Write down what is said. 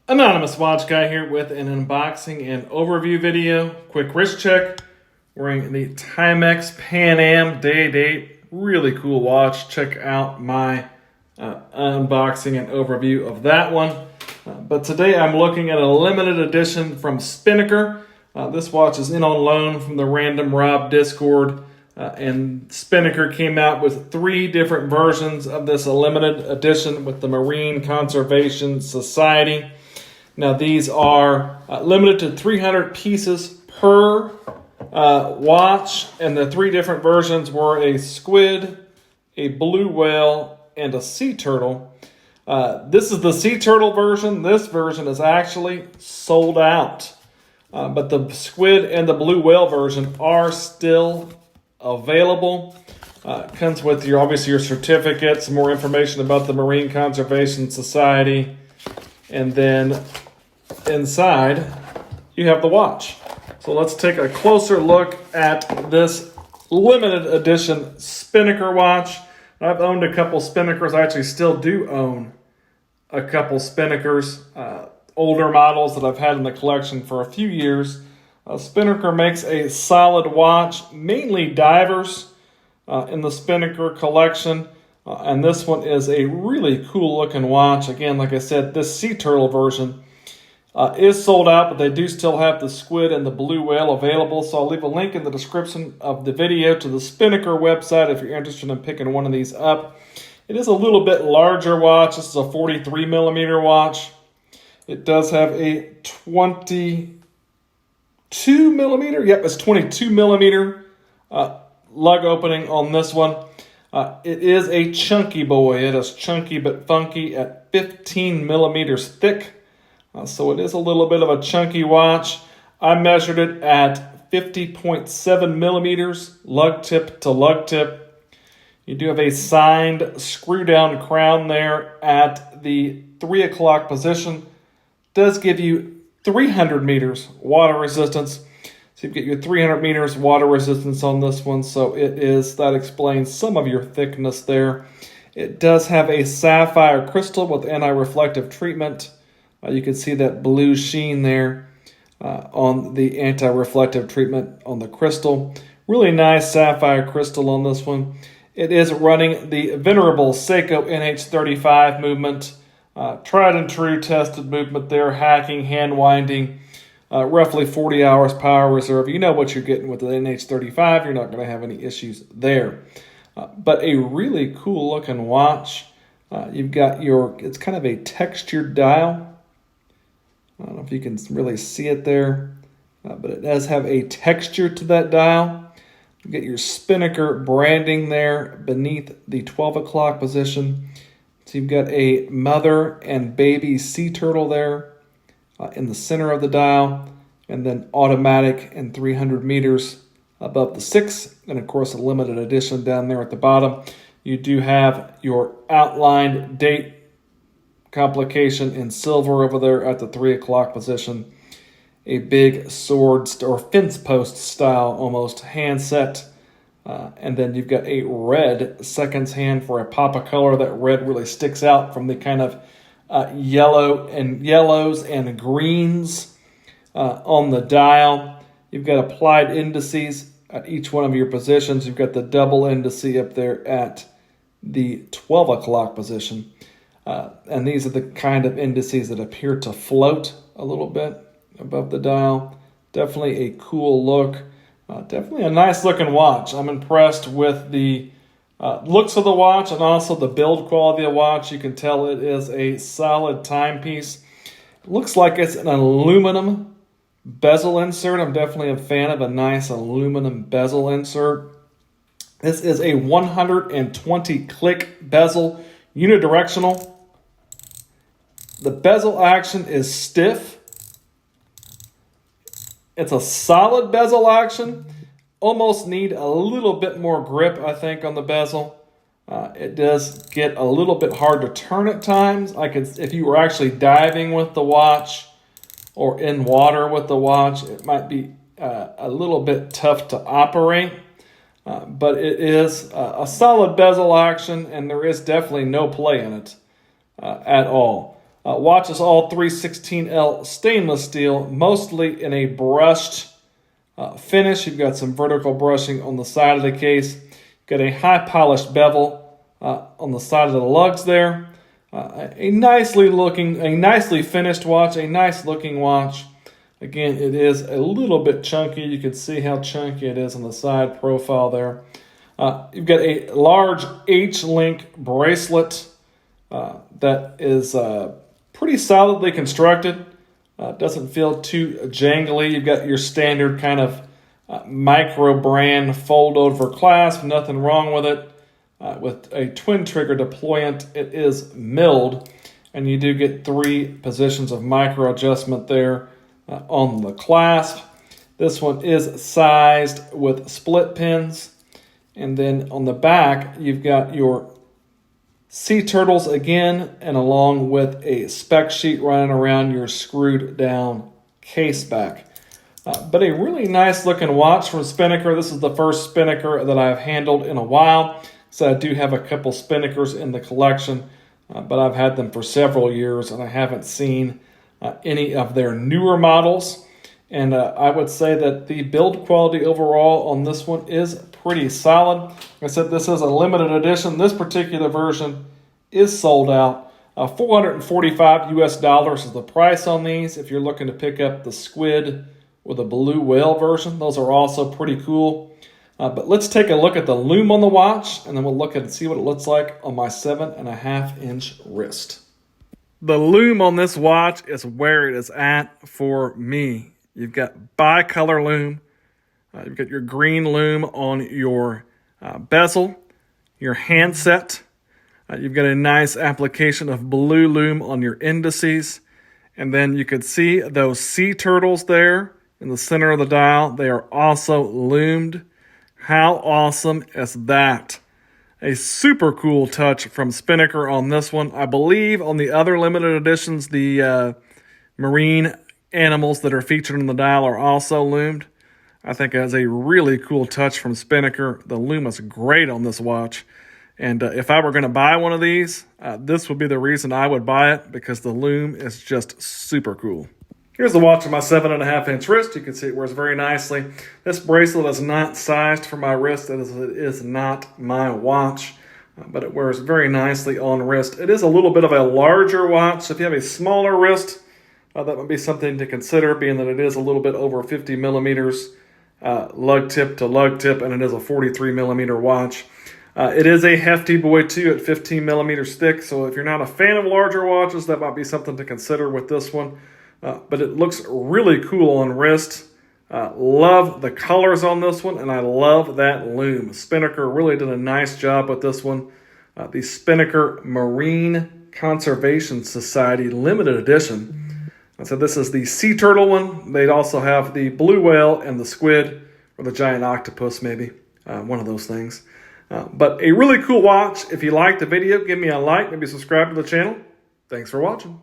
Anonymous Watch Guy here with an unboxing and overview video. Quick wrist check. Wearing the Timex Pan Am Day Date. Really cool watch. Check out my unboxing and overview of that one. But today I'm looking at a limited edition from Spinnaker. This watch is in on loan from the Random Rob Discord. And Spinnaker came out with 3 different versions of this limited edition with the Marine Conservation Society. Now these are limited to 300 pieces per watch, and the 3 different versions were a squid, a blue whale, and a sea turtle. This is the sea turtle version. This version is actually sold out, but the squid and the blue whale version are still available. Comes with obviously your certificate, some more information about the Marine Conservation Society, and then inside you have the watch. So let's take a closer look at this limited edition Spinnaker watch. I've owned a couple Spinnakers. I actually still do own a couple Spinnakers, older models that I've had in the collection for a few years. Spinnaker makes a solid watch, mainly divers in the Spinnaker collection. And this one is a really cool looking watch. Again, like I said, this sea turtle version is sold out, but they do still have the squid and the blue whale available. So I'll leave a link in the description of the video to the Spinnaker website if you're interested in picking one of these up. It is a little bit larger watch. This is a 43 millimeter watch. It does have a 22 millimeter. Yep, it's 22 millimeter lug opening on this one. It is a chunky boy. It is chunky but funky at 15 millimeters thick. So it is a little bit of a chunky watch. I measured it at 50.7 millimeters, lug tip to lug tip. You do have a signed screw down crown there at the 3 o'clock position. Does give you 300 meters water resistance. So you get your 300 meters water resistance on this one. So that explains some of your thickness there. It does have a sapphire crystal with anti-reflective treatment. You can see that blue sheen there on the anti-reflective treatment on the crystal. Really nice sapphire crystal on this one. It is running the venerable Seiko NH35 movement. Tried and true tested movement there, hacking, hand winding, roughly 40 hours power reserve. You know what you're getting with the NH35. You're not going to have any issues there. But a really cool looking watch. You've got it's kind of a textured dial. I don't know if you can really see it there, but it does have a texture to that dial. You get your Spinnaker branding there beneath the 12 o'clock position. So you've got a mother and baby sea turtle there in the center of the dial, and then automatic and 300 meters above the 6, and of course a limited edition down there at the bottom. You do have your outlined date complication in silver over there at the 3 o'clock position. A big sword or fence post style almost handset. And then you've got a red seconds hand for a pop of color. That red really sticks out from the kind of yellows and greens on the dial. You've got applied indices at each one of your positions. You've got the double indice up there at the 12 o'clock position. And these are the kind of indices that appear to float a little bit above the dial. Definitely a cool look. Definitely a nice looking watch. I'm impressed with the looks of the watch and also the build quality of the watch. You can tell it is a solid timepiece. It looks like it's an aluminum bezel insert. I'm definitely a fan of a nice aluminum bezel insert. This is a 120 click bezel, unidirectional. The bezel action is stiff. It's a solid bezel action. Almost need a little bit more grip, I think, on the bezel. It does get a little bit hard to turn at times. If you were actually diving with the watch or in water with the watch, it might be a little bit tough to operate. But it is a solid bezel action, and there is definitely no play in it at all. Watch is all 316L stainless steel, mostly in a brushed finish. You've got some vertical brushing on the side of the case. You've got a high polished bevel on the side of the lugs there. A nicely finished watch, a nice looking watch. Again, it is a little bit chunky. You can see how chunky it is on the side profile there. You've got a large H-link bracelet that is pretty solidly constructed. Doesn't feel too jangly. You've got your standard kind of micro brand fold over clasp. Nothing wrong with it. With a twin trigger deployant, it is milled, and you do get 3 positions of micro adjustment there on the clasp. This one is sized with split pins. And then on the back, you've got your sea turtles again, and along with a spec sheet running around your screwed down case back. But a really nice looking watch from Spinnaker. This is the first Spinnaker that I've handled in a while. So I do have a couple Spinnakers in the collection, but I've had them for several years and I haven't seen any of their newer models. And I would say that the build quality overall on this one is pretty solid. Like I said, this is a limited edition. This particular version is sold out. $445 US is the price on these. If you're looking to pick up the squid or the blue whale version, those are also pretty cool. But let's take a look at the lume on the watch, and then we'll look at and see what it looks like on my 7.5-inch wrist. The lume on this watch is where it is at for me. You've got bicolor lume. You've got your green lume on your bezel, your handset. You've got a nice application of blue lume on your indices. And then you could see those sea turtles there in the center of the dial. They are also lumed. How awesome is that? A super cool touch from Spinnaker on this one. I believe on the other limited editions, the marine animals that are featured in the dial are also lumed. I think that's a really cool touch from Spinnaker. The lume is great on this watch. And if I were going to buy one of these, this would be the reason I would buy it, because the lume is just super cool. Here's the watch on my 7.5-inch wrist. You can see it wears very nicely. This bracelet is not sized for my wrist. It is not my watch, but it wears very nicely on wrist. It is a little bit of a larger watch, so if you have a smaller wrist, that would be something to consider, being that it is a little bit over 50 millimeters lug tip to lug tip, and it is a 43 millimeter watch. It is a hefty boy too at 15 millimeters thick, so if you're not a fan of larger watches, that might be something to consider with this one. But it looks really cool on wrist. Love the colors on this one, and I love that lume. Spinnaker really did a nice job with this one. The Spinnaker Marine Conservation Society limited edition. So this is the sea turtle one. They'd also have the blue whale and the squid, or the giant octopus maybe, one of those things. But a really cool watch. If you liked the video, give me a like, maybe subscribe to the channel. Thanks for watching.